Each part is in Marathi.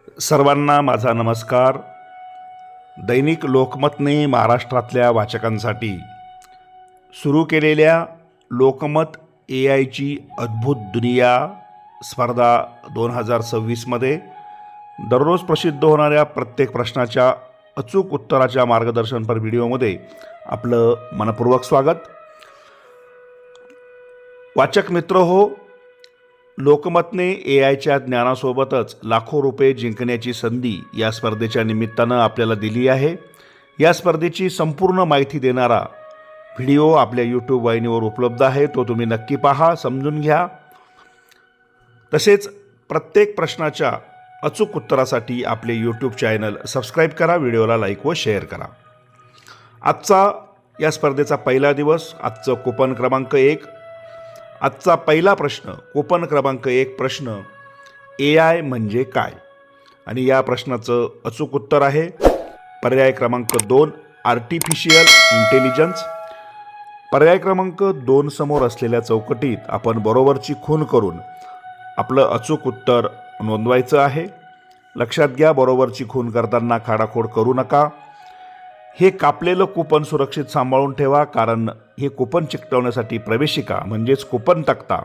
सर्वांना माझा नमस्कार. दैनिक लोकमतने महाराष्ट्रातल्या वाचकांसाठी सुरू केलेल्या लोकमत AIची अद्भुत दुनिया स्पर्धा 2026मध्ये दररोज प्रसिद्ध होणाऱ्या प्रत्येक प्रश्नाच्या अचूक उत्तराच्या मार्गदर्शनपर व्हिडिओमध्ये आपलं मनपूर्वक स्वागत. वाचक मित्र हो, लोकमतने AIच्या ज्ञानासोबतच लाखो रुपये जिंकण्याची संधी या स्पर्धेच्या निमित्तानं आपल्याला दिली आहे. या स्पर्धेची संपूर्ण माहिती देणारा व्हिडिओ आपल्या YouTube वाहिनीवर उपलब्ध आहे, तो तुम्ही नक्की पहा, समजून घ्या. तसेच प्रत्येक प्रश्नाच्या अचूक उत्तरासाठी आपले YouTube चॅनल सबस्क्राईब करा, व्हिडिओला लाईक व शेअर करा. आजचा या स्पर्धेचा पहिला दिवस. आजचं कूपन क्रमांक 1. आजचा पहिला प्रश्न, कूपन क्रमांक 1 प्रश्न, AI म्हणजे काय? आणि या प्रश्नाचं अचूक उत्तर आहे पर्याय क्रमांक 2 आर्टिफिशियल इंटेलिजन्स. पर्याय क्रमांक 2 समोर असलेल्या चौकटीत आपण बरोबरची खूण करून आपलं अचूक उत्तर नोंदवायचं आहे. लक्षात घ्या, बरोबरची खूण करताना खाडाखोड करू नका. हे कापलेलं कूपन सुरक्षित सांभाळून ठेवा, कारण हे कूपन चिकटवण्यासाठी प्रवेशिका म्हणजेच कूपन तक्ता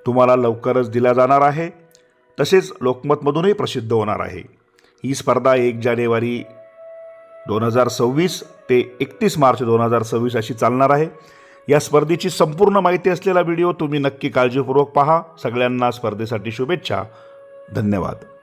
तुम्हाला लवकरच दिला जाणार आहे. तसेच लोकमतमधूनही प्रसिद्ध होणार आहे. ही स्पर्धा 1 जानेवारी 2026 ते 31 मार्च 2026 अशी चालणार आहे. या स्पर्धेची संपूर्ण माहिती असलेला व्हिडिओ तुम्ही नक्की काळजीपूर्वक पहा. सगळ्यांना स्पर्धेसाठी शुभेच्छा. धन्यवाद.